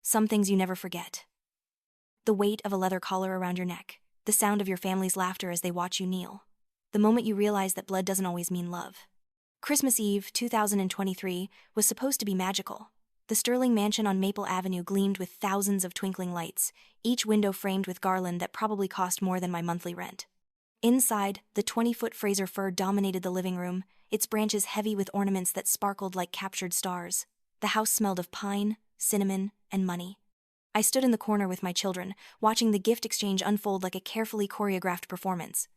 Some things you never forget. The weight of a leather collar around your neck, the sound of your family's laughter as they watch you kneel. The moment you realize that blood doesn't always mean love. Christmas Eve, 2023, was supposed to be magical. The Sterling mansion on Maple Avenue gleamed with thousands of twinkling lights, each window framed with garland that probably cost more than my monthly rent. Inside, the 20-foot Fraser fir dominated the living room, its branches heavy with ornaments that sparkled like captured stars. The house smelled of pine, cinnamon, and money. I stood in the corner with my children, watching the gift exchange unfold like a carefully choreographed performance.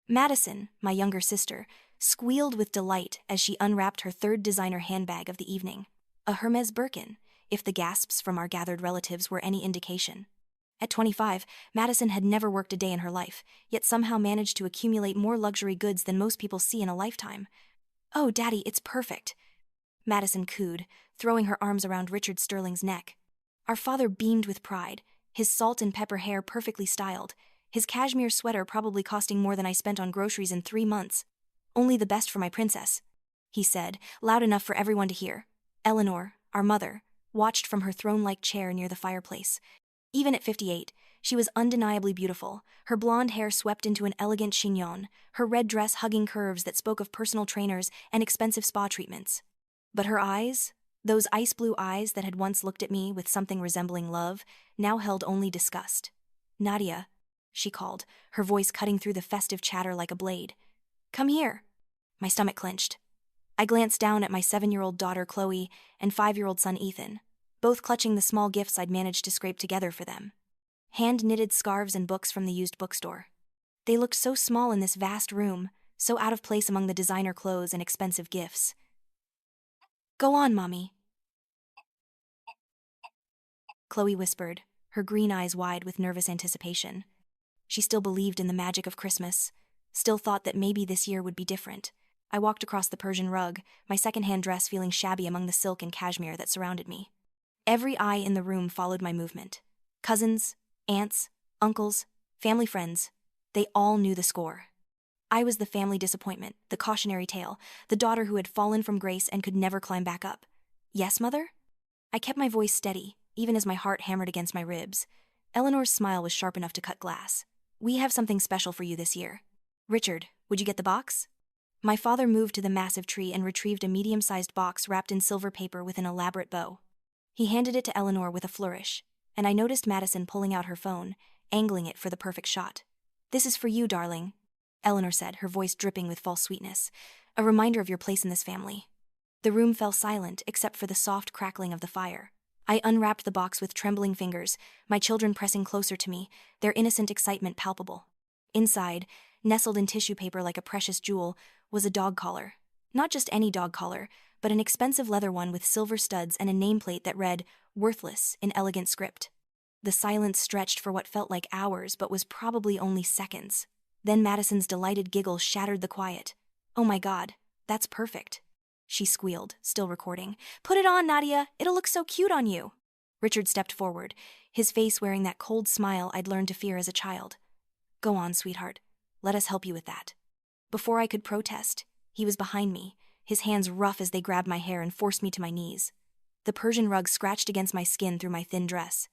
Madison, my younger sister, squealed with delight as she unwrapped her third designer handbag of the evening. A Hermes Birkin, if the gasps from our gathered relatives were any indication. At 25, Madison had never worked a day in her life, yet somehow managed to accumulate more luxury goods than most people see in a lifetime. "Oh, Daddy, it's perfect," Madison cooed, throwing her arms around Richard Sterling's neck. Our father beamed with pride, his salt and pepper hair perfectly styled, his cashmere sweater probably costing more than I spent on groceries in 3 months. "Only the best for my princess," he said, loud enough for everyone to hear. Eleanor, our mother, watched from her throne-like chair near the fireplace. Even at 58, she was undeniably beautiful, her blonde hair swept into an elegant chignon, her red dress hugging curves that spoke of personal trainers and expensive spa treatments. But her eyes, those ice-blue eyes that had once looked at me with something resembling love, now held only disgust. "Nadia," she called, her voice cutting through the festive chatter like a blade. "Come here." My stomach clenched. I glanced down at my 7-year-old daughter Chloe and 5-year-old son Ethan, both clutching the small gifts I'd managed to scrape together for them. Hand-knitted scarves and books from the used bookstore. They looked so small in this vast room, so out of place among the designer clothes and expensive gifts. "Go on, Mommy," Chloe whispered, her green eyes wide with nervous anticipation. She still believed in the magic of Christmas, still thought that maybe this year would be different. I walked across the Persian rug, my second-hand dress feeling shabby among the silk and cashmere that surrounded me. Every eye in the room followed my movement. Cousins, aunts, uncles, family friends, they all knew the score. I was the family disappointment, the cautionary tale, the daughter who had fallen from grace and could never climb back up. "Yes, Mother?" I kept my voice steady, even as my heart hammered against my ribs. Eleanor's smile was sharp enough to cut glass. "We have something special for you this year. Richard, would you get the box?" My father moved to the massive tree and retrieved a medium-sized box wrapped in silver paper with an elaborate bow. He handed it to Eleanor with a flourish, and I noticed Madison pulling out her phone, angling it for the perfect shot. "This is for you, darling," Eleanor said, her voice dripping with false sweetness. "A reminder of your place in this family." The room fell silent except for the soft crackling of the fire. I unwrapped the box with trembling fingers, my children pressing closer to me, their innocent excitement palpable. Inside, nestled in tissue paper like a precious jewel, was a dog collar. Not just any dog collar, but an expensive leather one with silver studs and a nameplate that read, "Worthless," in elegant script. The silence stretched for what felt like hours but was probably only seconds. Then Madison's delighted giggle shattered the quiet. "Oh my God, that's perfect," she squealed, still recording. "Put it on, Nadia, it'll look so cute on you." Richard stepped forward, his face wearing that cold smile I'd learned to fear as a child. "Go on, sweetheart. Let us help you with that." Before I could protest, he was behind me, his hands rough as they grabbed my hair and forced me to my knees. The Persian rug scratched against my skin through my thin dress.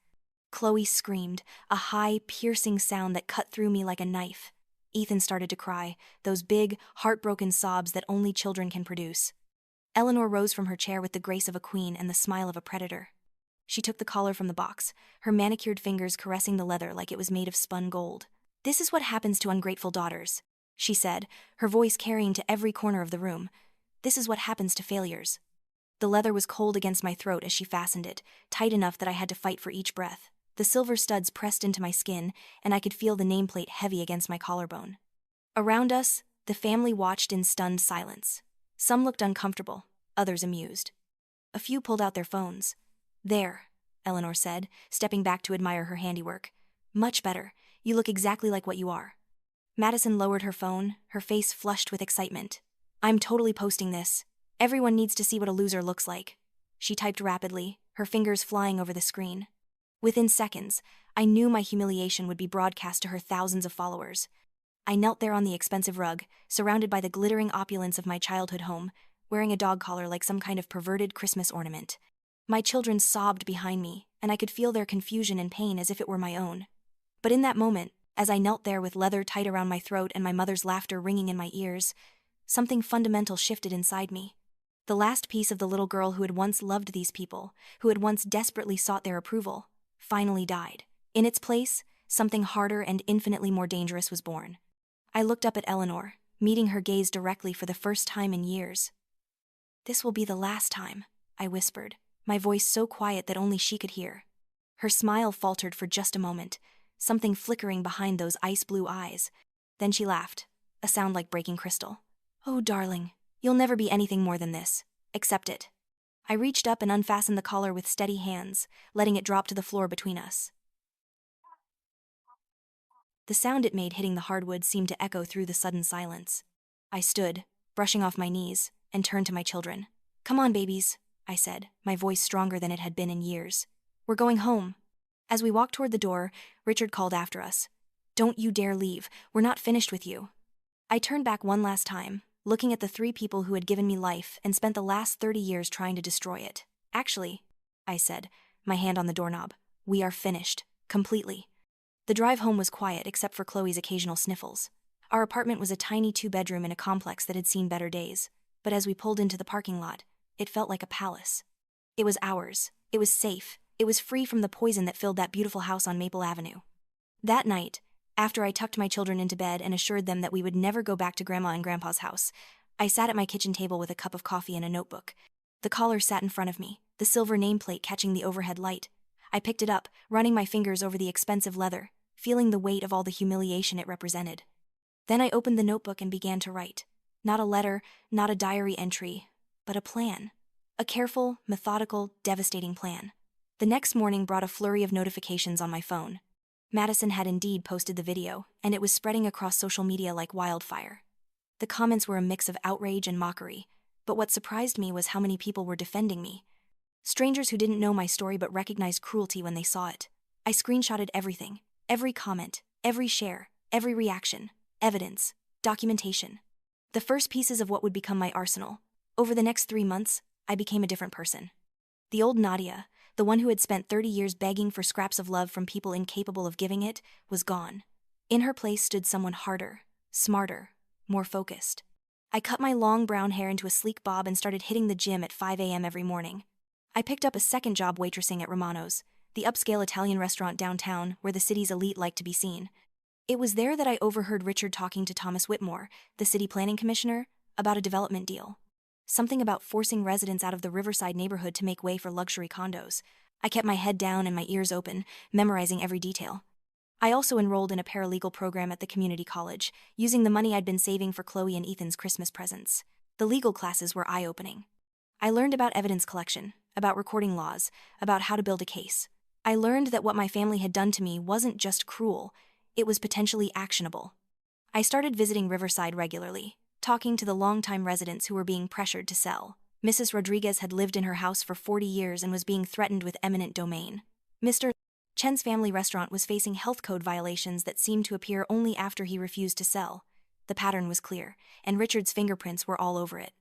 Chloe screamed, a high, piercing sound that cut through me like a knife. Ethan started to cry, those big, heartbroken sobs that only children can produce. Eleanor rose from her chair with the grace of a queen and the smile of a predator. She took the collar from the box, her manicured fingers caressing the leather like it was made of spun gold. "This is what happens to ungrateful daughters," she said, her voice carrying to every corner of the room. "This is what happens to failures." The leather was cold against my throat as she fastened it, tight enough that I had to fight for each breath. The silver studs pressed into my skin, and I could feel the nameplate heavy against my collarbone. Around us, the family watched in stunned silence. Some looked uncomfortable, others amused. A few pulled out their phones. "There," Eleanor said, stepping back to admire her handiwork. "Much better. You look exactly like what you are." Madison lowered her phone, her face flushed with excitement. "I'm totally posting this. Everyone needs to see what a loser looks like." She typed rapidly, her fingers flying over the screen. Within seconds, I knew my humiliation would be broadcast to her thousands of followers. I knelt there on the expensive rug, surrounded by the glittering opulence of my childhood home, wearing a dog collar like some kind of perverted Christmas ornament. My children sobbed behind me, and I could feel their confusion and pain as if it were my own. But in that moment, as I knelt there with leather tight around my throat and my mother's laughter ringing in my ears, something fundamental shifted inside me. The last piece of the little girl who had once loved these people, who had once desperately sought their approval, finally died. In its place, something harder and infinitely more dangerous was born. I looked up at Eleanor, meeting her gaze directly for the first time in years. "This will be the last time," I whispered, my voice so quiet that only she could hear. Her smile faltered for just a moment, something flickering behind those ice-blue eyes. Then she laughed, a sound like breaking crystal. "Oh, darling, you'll never be anything more than this. Accept it." I reached up and unfastened the collar with steady hands, letting it drop to the floor between us. The sound it made hitting the hardwood seemed to echo through the sudden silence. I stood, brushing off my knees, and turned to my children. "Come on, babies," I said, my voice stronger than it had been in years. "We're going home." As we walked toward the door, Richard called after us. "Don't you dare leave. We're not finished with you." I turned back one last time, looking at the 3 people who had given me life and spent the last 30 years trying to destroy it. "Actually," I said, my hand on the doorknob, "we are finished. Completely." The drive home was quiet except for Chloe's occasional sniffles. Our apartment was a tiny 2-bedroom in a complex that had seen better days, but as we pulled into the parking lot, it felt like a palace. It was ours. It was safe. It was free from the poison that filled that beautiful house on Maple Avenue. That night, after I tucked my children into bed and assured them that we would never go back to Grandma and Grandpa's house, I sat at my kitchen table with a cup of coffee and a notebook. The collar sat in front of me, the silver nameplate catching the overhead light. I picked it up, running my fingers over the expensive leather, feeling the weight of all the humiliation it represented. Then I opened the notebook and began to write. Not a letter, not a diary entry, but a plan. A careful, methodical, devastating plan. The next morning brought a flurry of notifications on my phone. Madison had indeed posted the video, and it was spreading across social media like wildfire. The comments were a mix of outrage and mockery, but what surprised me was how many people were defending me. Strangers who didn't know my story but recognized cruelty when they saw it. I screenshotted everything, every comment, every share, every reaction, evidence, documentation. The first pieces of what would become my arsenal. Over the next 3 months, I became a different person. The old Nadia, the one who had spent 30 years begging for scraps of love from people incapable of giving it, was gone. In her place stood someone harder, smarter, more focused. I cut my long brown hair into a sleek bob and started hitting the gym at 5 a.m. every morning. I picked up a second job waitressing at Romano's, the upscale Italian restaurant downtown where the city's elite liked to be seen. It was there that I overheard Richard talking to Thomas Whitmore, the city planning commissioner, about a development deal. Something about forcing residents out of the Riverside neighborhood to make way for luxury condos. I kept my head down and my ears open, memorizing every detail. I also enrolled in a paralegal program at the community college, using the money I'd been saving for Chloe and Ethan's Christmas presents. The legal classes were eye-opening. I learned about evidence collection, about recording laws, about how to build a case. I learned that what my family had done to me wasn't just cruel, it was potentially actionable. I started visiting Riverside regularly, talking to the longtime residents who were being pressured to sell. Mrs. Rodriguez had lived in her house for 40 years and was being threatened with eminent domain. Mr. Chen's family restaurant was facing health code violations that seemed to appear only after he refused to sell. The pattern was clear, and Richard's fingerprints were all over it.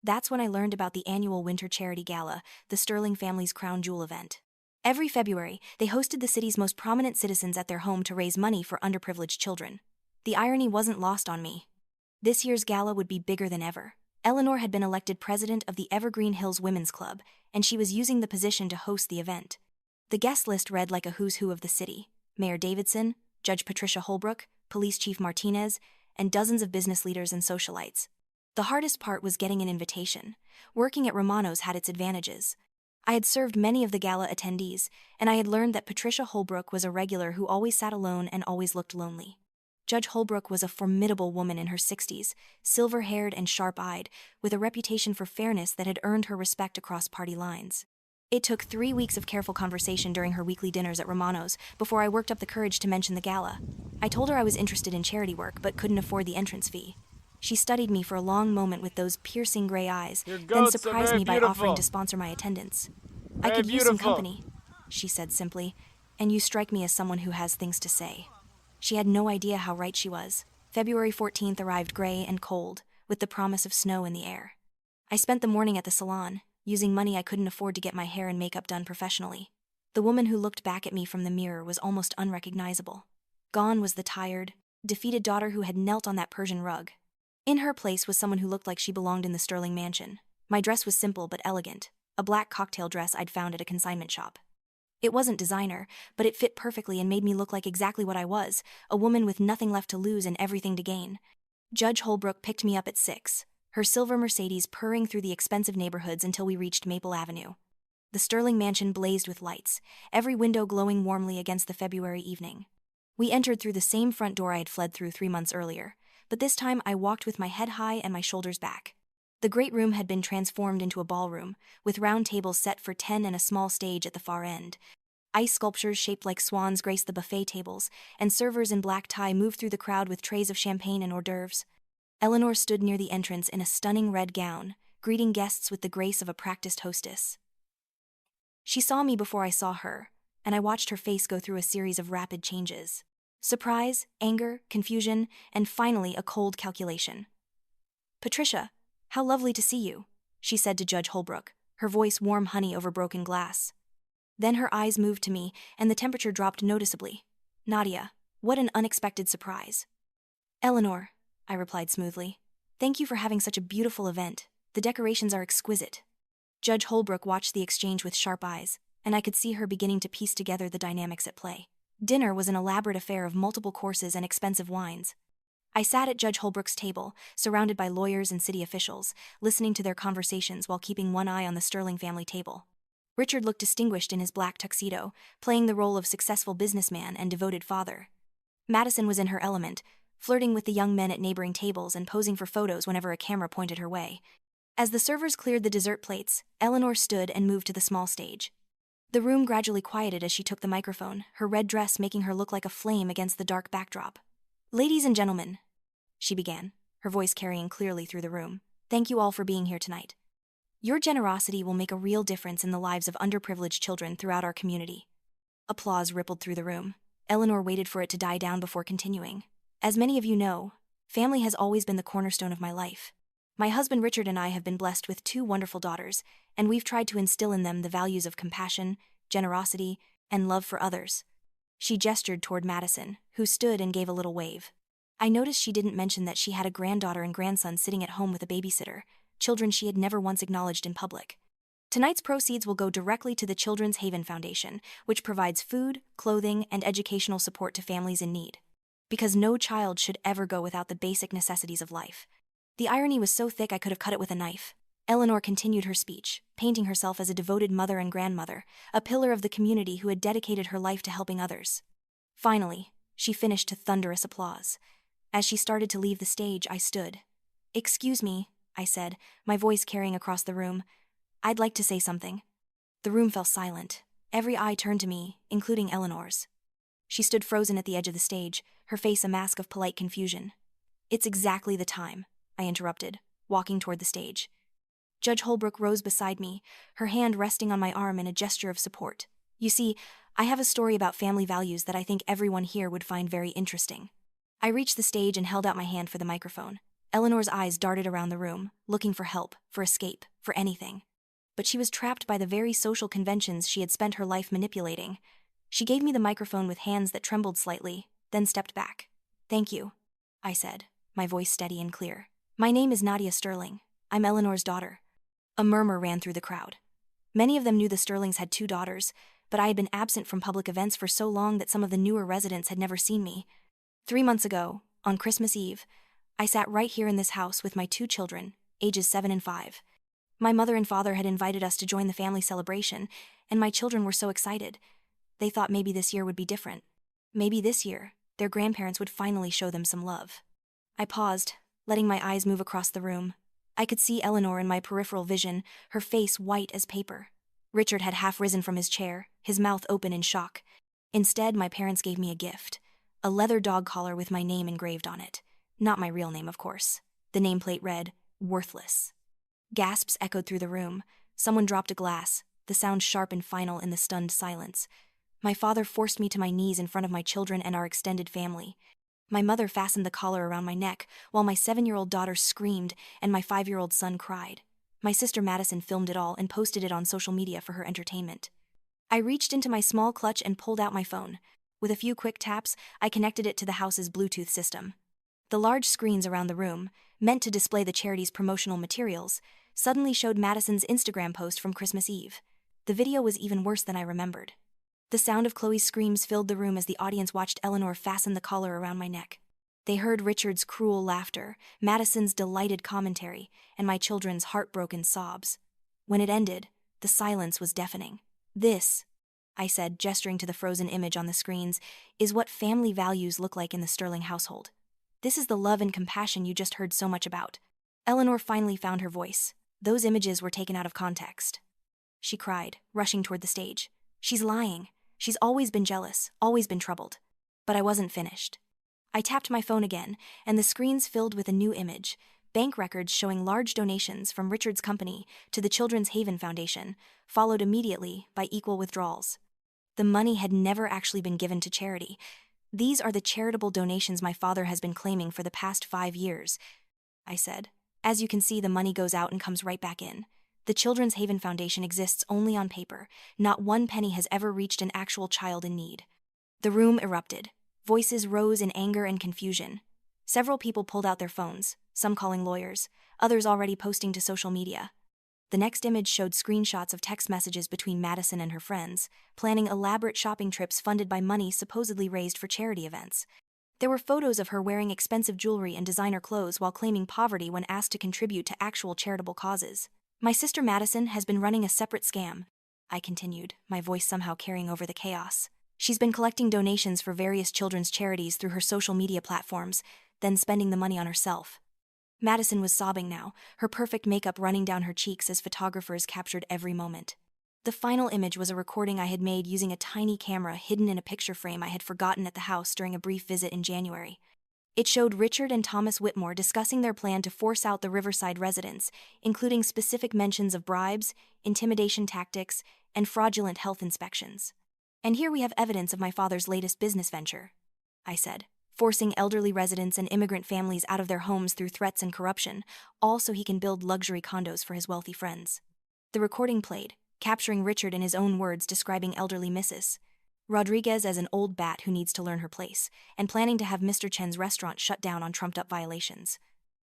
That's when I learned about the annual Winter Charity Gala, the Sterling family's crown jewel event. Every February, they hosted the city's most prominent citizens at their home to raise money for underprivileged children. The irony wasn't lost on me. This year's gala would be bigger than ever. Eleanor had been elected president of the Evergreen Hills Women's Club, and she was using the position to host the event. The guest list read like a who's who of the city: Mayor Davidson, Judge Patricia Holbrook, Police Chief Martinez, and dozens of business leaders and socialites. The hardest part was getting an invitation. Working at Romano's had its advantages. I had served many of the gala attendees, and I had learned that Patricia Holbrook was a regular who always sat alone and always looked lonely. Judge Holbrook was a formidable woman in her 60s, silver-haired and sharp-eyed, with a reputation for fairness that had earned her respect across party lines. It took 3 weeks of careful conversation during her weekly dinners at Romano's before I worked up the courage to mention the gala. I told her I was interested in charity work but couldn't afford the entrance fee. She studied me for a long moment with those piercing gray eyes, then surprised me by offering to sponsor my attendance. "I could use some company," she said simply, "and you strike me as someone who has things to say." She had no idea how right she was. February 14th arrived gray and cold, with the promise of snow in the air. I spent the morning at the salon, using money I couldn't afford to get my hair and makeup done professionally. The woman who looked back at me from the mirror was almost unrecognizable. Gone was the tired, defeated daughter who had knelt on that Persian rug. In her place was someone who looked like she belonged in the Sterling mansion. My dress was simple but elegant, a black cocktail dress I'd found at a consignment shop. It wasn't designer, but it fit perfectly and made me look like exactly what I was, a woman with nothing left to lose and everything to gain. Judge Holbrook picked me up at 6, her silver Mercedes purring through the expensive neighborhoods until we reached Maple Avenue. The Sterling mansion blazed with lights, every window glowing warmly against the February evening. We entered through the same front door I had fled through 3 months earlier, but this time I walked with my head high and my shoulders back. The great room had been transformed into a ballroom, with round tables set for 10 and a small stage at the far end. Ice sculptures shaped like swans graced the buffet tables, and servers in black tie moved through the crowd with trays of champagne and hors d'oeuvres. Eleanor stood near the entrance in a stunning red gown, greeting guests with the grace of a practiced hostess. She saw me before I saw her, and I watched her face go through a series of rapid changes. Surprise, anger, confusion, and finally a cold calculation. "Patricia, how lovely to see you," she said to Judge Holbrook, her voice warm honey over broken glass. Then her eyes moved to me, and the temperature dropped noticeably. "Nadia, what an unexpected surprise." "Eleanor," I replied smoothly. "Thank you for having such a beautiful event. The decorations are exquisite." Judge Holbrook watched the exchange with sharp eyes, and I could see her beginning to piece together the dynamics at play. Dinner was an elaborate affair of multiple courses and expensive wines. I sat at Judge Holbrook's table, surrounded by lawyers and city officials, listening to their conversations while keeping one eye on the Sterling family table. Richard looked distinguished in his black tuxedo, playing the role of successful businessman and devoted father. Madison was in her element, flirting with the young men at neighboring tables and posing for photos whenever a camera pointed her way. As the servers cleared the dessert plates, Eleanor stood and moved to the small stage. The room gradually quieted as she took the microphone, her red dress making her look like a flame against the dark backdrop. "Ladies and gentlemen," she began, her voice carrying clearly through the room, "thank you all for being here tonight. Your generosity will make a real difference in the lives of underprivileged children throughout our community." Applause rippled through the room. Eleanor waited for it to die down before continuing. "As many of you know, family has always been the cornerstone of my life. My husband Richard and I have been blessed with 2 wonderful daughters, and we've tried to instill in them the values of compassion, generosity, and love for others." She gestured toward Madison, who stood and gave a little wave. I noticed she didn't mention that she had a granddaughter and grandson sitting at home with a babysitter, children she had never once acknowledged in public. "Tonight's proceeds will go directly to the Children's Haven Foundation, which provides food, clothing, and educational support to families in need. Because no child should ever go without the basic necessities of life." The irony was so thick I could have cut it with a knife. Eleanor continued her speech, painting herself as a devoted mother and grandmother, a pillar of the community who had dedicated her life to helping others. Finally, she finished to thunderous applause. As she started to leave the stage, I stood. "Excuse me," I said, my voice carrying across the room. "I'd like to say something." The room fell silent. Every eye turned to me, including Eleanor's. She stood frozen at the edge of the stage, her face a mask of polite confusion. "It's exactly the time," I interrupted, walking toward the stage. Judge Holbrook rose beside me, her hand resting on my arm in a gesture of support. "You see, I have a story about family values that I think everyone here would find very interesting." I reached the stage and held out my hand for the microphone. Eleanor's eyes darted around the room, looking for help, for escape, for anything. But she was trapped by the very social conventions she had spent her life manipulating. She gave me the microphone with hands that trembled slightly, then stepped back. "Thank you," I said, my voice steady and clear. "My name is Nadia Sterling. I'm Eleanor's daughter." A murmur ran through the crowd. Many of them knew the Sterlings had 2 daughters, but I had been absent from public events for so long that some of the newer residents had never seen me. 3 months ago, on Christmas Eve, I sat right here in this house with my 2 children, ages 7 and 5. My mother and father had invited us to join the family celebration, and my children were so excited. They thought maybe this year would be different. Maybe this year, their grandparents would finally show them some love. I paused, letting my eyes move across the room. I could see Eleanor in my peripheral vision, her face white as paper. Richard had half risen from his chair, his mouth open in shock. Instead, my parents gave me a gift. A leather dog collar with my name engraved on it. Not my real name, of course. The nameplate read, "Worthless." Gasps echoed through the room. Someone dropped a glass, the sound sharp and final in the stunned silence. My father forced me to my knees in front of my children and our extended family. My mother fastened the collar around my neck, while my 7-year-old daughter screamed and my 5-year-old son cried. My sister Madison filmed it all and posted it on social media for her entertainment. I reached into my small clutch and pulled out my phone. With a few quick taps, I connected it to the house's Bluetooth system. The large screens around the room, meant to display the charity's promotional materials, suddenly showed Madison's Instagram post from Christmas Eve. The video was even worse than I remembered. The sound of Chloe's screams filled the room as the audience watched Eleanor fasten the collar around my neck. They heard Richard's cruel laughter, Madison's delighted commentary, and my children's heartbroken sobs. When it ended, the silence was deafening. "This," I said, gesturing to the frozen image on the screens, "is what family values look like in the Sterling household. This is the love and compassion you just heard so much about." Eleanor finally found her voice. "Those images were taken out of context," she cried, rushing toward the stage. "She's lying. She's always been jealous, always been troubled." But I wasn't finished. I tapped my phone again, and the screens filled with a new image, bank records showing large donations from Richard's company to the Children's Haven Foundation, followed immediately by equal withdrawals. The money had never actually been given to charity. "These are the charitable donations my father has been claiming for the past 5 years," I said. "As you can see, the money goes out and comes right back in. The Children's Haven Foundation exists only on paper. Not one penny has ever reached an actual child in need." The room erupted. Voices rose in anger and confusion. Several people pulled out their phones, some calling lawyers, others already posting to social media. The next image showed screenshots of text messages between Madison and her friends, planning elaborate shopping trips funded by money supposedly raised for charity events. There were photos of her wearing expensive jewelry and designer clothes while claiming poverty when asked to contribute to actual charitable causes. "My sister Madison has been running a separate scam," I continued, my voice somehow carrying over the chaos. "She's been collecting donations for various children's charities through her social media platforms, then spending the money on herself." Madison was sobbing now, her perfect makeup running down her cheeks as photographers captured every moment. The final image was a recording I had made using a tiny camera hidden in a picture frame I had forgotten at the house during a brief visit in January. It showed Richard and Thomas Whitmore discussing their plan to force out the Riverside residents, including specific mentions of bribes, intimidation tactics, and fraudulent health inspections. "And here we have evidence of my father's latest business venture," I said, "forcing elderly residents and immigrant families out of their homes through threats and corruption, all so he can build luxury condos for his wealthy friends." The recording played, capturing Richard in his own words describing elderly Mrs. Rodriguez as an old bat who needs to learn her place, and planning to have Mr. Chen's restaurant shut down on trumped-up violations.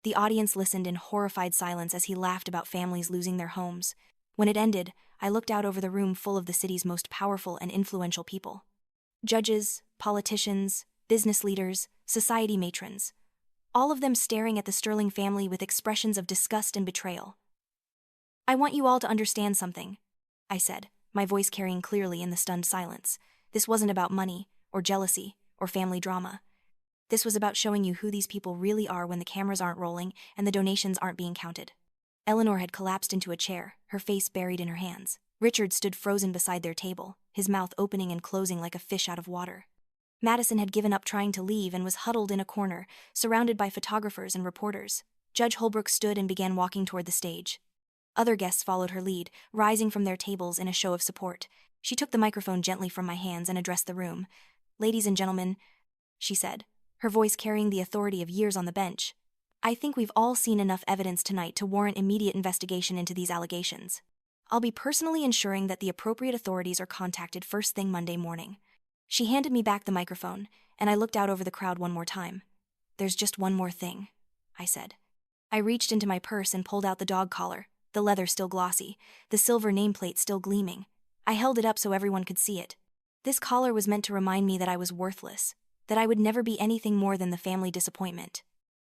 The audience listened in horrified silence as he laughed about families losing their homes. When it ended, I looked out over the room full of the city's most powerful and influential people. Judges, politicians, business leaders, society matrons. All of them staring at the Sterling family with expressions of disgust and betrayal. "I want you all to understand something," I said, my voice carrying clearly in the stunned silence. "This wasn't about money, or jealousy, or family drama. This was about showing you who these people really are when the cameras aren't rolling and the donations aren't being counted." Eleanor had collapsed into a chair, her face buried in her hands. Richard stood frozen beside their table, his mouth opening and closing like a fish out of water. Madison had given up trying to leave and was huddled in a corner, surrounded by photographers and reporters. Judge Holbrook stood and began walking toward the stage. Other guests followed her lead, rising from their tables in a show of support. She took the microphone gently from my hands and addressed the room. "Ladies and gentlemen," she said, her voice carrying the authority of years on the bench, "I think we've all seen enough evidence tonight to warrant immediate investigation into these allegations. I'll be personally ensuring that the appropriate authorities are contacted first thing Monday morning." She handed me back the microphone, and I looked out over the crowd one more time. "There's just one more thing," I said. I reached into my purse and pulled out the dog collar, the leather still glossy, the silver nameplate still gleaming. I held it up so everyone could see it. This collar was meant to remind me that I was worthless, that I would never be anything more than the family disappointment,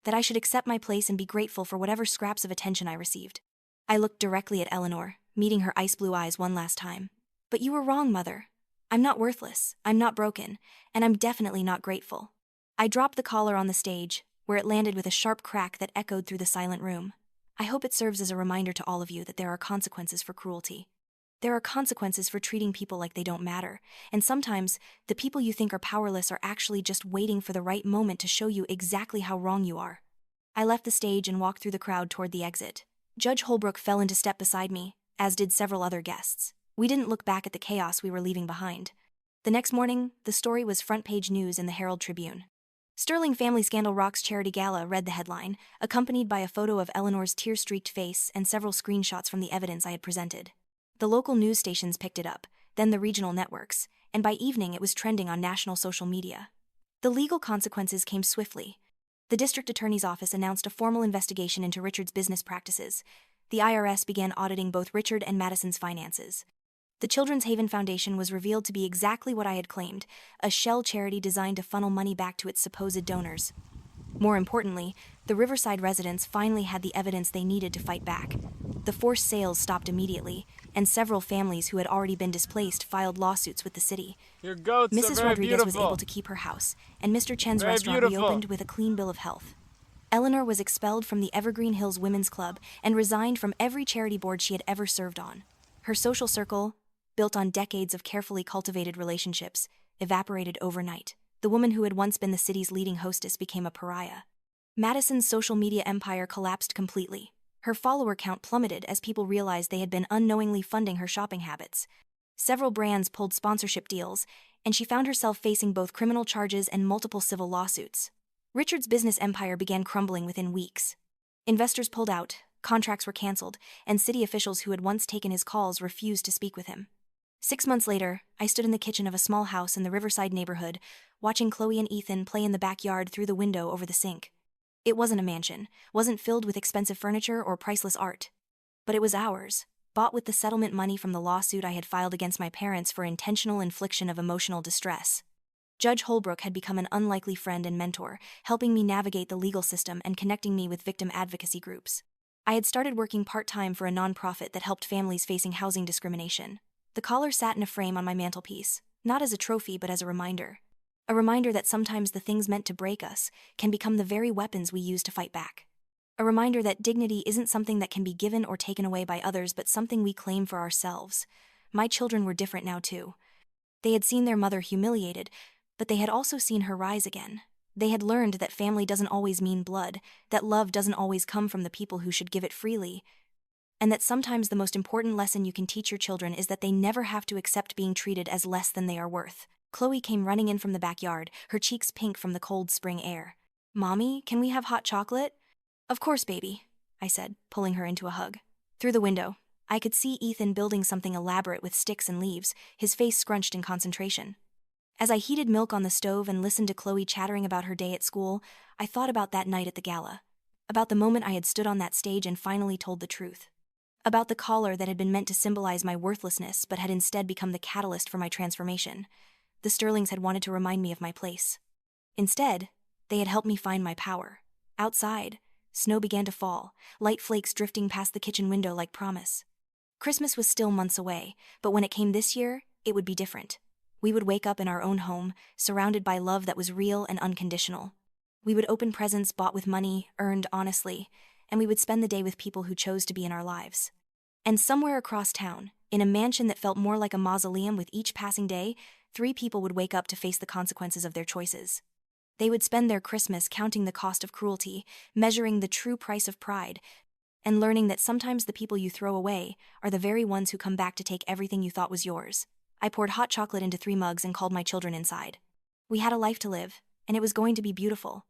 that I should accept my place and be grateful for whatever scraps of attention I received. I looked directly at Eleanor, meeting her ice-blue eyes one last time. "But you were wrong, Mother. I'm not worthless, I'm not broken, and I'm definitely not grateful." I dropped the collar on the stage, where it landed with a sharp crack that echoed through the silent room. I hope it serves as a reminder to all of you that there are consequences for cruelty. There are consequences for treating people like they don't matter, and sometimes the people you think are powerless are actually just waiting for the right moment to show you exactly how wrong you are. I left the stage and walked through the crowd toward the exit. Judge Holbrook fell into step beside me, as did several other guests. We didn't look back at the chaos we were leaving behind. The next morning, the story was front-page news in the Herald Tribune. "Sterling Family Scandal Rocks Charity Gala," read the headline, accompanied by a photo of Eleanor's tear-streaked face and several screenshots from the evidence I had presented. The local news stations picked it up, then the regional networks, and by evening it was trending on national social media. The legal consequences came swiftly. The district attorney's office announced a formal investigation into Richard's business practices. The IRS began auditing both Richard and Madison's finances. The Children's Haven Foundation was revealed to be exactly what I had claimed, a shell charity designed to funnel money back to its supposed donors. More importantly, the Riverside residents finally had the evidence they needed to fight back. The forced sales stopped immediately, and several families who had already been displaced filed lawsuits with the city. Your goats are Mrs. very Rodriguez was beautiful. able to keep her house, and Mr. Chen's Very restaurant beautiful. reopened with a clean bill of health. Eleanor was expelled from the Evergreen Hills Women's Club and resigned from every charity board she had ever served on. Her social circle, built on decades of carefully cultivated relationships, evaporated overnight. The woman who had once been the city's leading hostess became a pariah. Madison's social media empire collapsed completely. Her follower count plummeted as people realized they had been unknowingly funding her shopping habits. Several brands pulled sponsorship deals, and she found herself facing both criminal charges and multiple civil lawsuits. Richard's business empire began crumbling within weeks. Investors pulled out, contracts were canceled, and city officials who had once taken his calls refused to speak with him. 6 months later, I stood in the kitchen of a small house in the Riverside neighborhood, watching Chloe and Ethan play in the backyard through the window over the sink. It wasn't a mansion, wasn't filled with expensive furniture or priceless art. But it was ours, bought with the settlement money from the lawsuit I had filed against my parents for intentional infliction of emotional distress. Judge Holbrook had become an unlikely friend and mentor, helping me navigate the legal system and connecting me with victim advocacy groups. I had started working part-time for a nonprofit that helped families facing housing discrimination. The collar sat in a frame on my mantelpiece, not as a trophy but as a reminder. A reminder that sometimes the things meant to break us can become the very weapons we use to fight back. A reminder that dignity isn't something that can be given or taken away by others but something we claim for ourselves. My children were different now too. They had seen their mother humiliated, but they had also seen her rise again. They had learned that family doesn't always mean blood, that love doesn't always come from the people who should give it freely, and that sometimes the most important lesson you can teach your children is that they never have to accept being treated as less than they are worth. Chloe came running in from the backyard, her cheeks pink from the cold spring air. "Mommy, can we have hot chocolate?" "Of course, baby," I said, pulling her into a hug. Through the window, I could see Ethan building something elaborate with sticks and leaves, his face scrunched in concentration. As I heated milk on the stove and listened to Chloe chattering about her day at school, I thought about that night at the gala. About the moment I had stood on that stage and finally told the truth. About the collar that had been meant to symbolize my worthlessness but had instead become the catalyst for my transformation. The Sterlings had wanted to remind me of my place. Instead, they had helped me find my power. Outside, snow began to fall, light flakes drifting past the kitchen window like promise. Christmas was still months away, but when it came this year, it would be different. We would wake up in our own home, surrounded by love that was real and unconditional. We would open presents bought with money, earned honestly, and we would spend the day with people who chose to be in our lives. And somewhere across town, in a mansion that felt more like a mausoleum with each passing day, 3 people would wake up to face the consequences of their choices. They would spend their Christmas counting the cost of cruelty, measuring the true price of pride, and learning that sometimes the people you throw away are the very ones who come back to take everything you thought was yours. I poured hot chocolate into 3 mugs and called my children inside. We had a life to live, and it was going to be beautiful.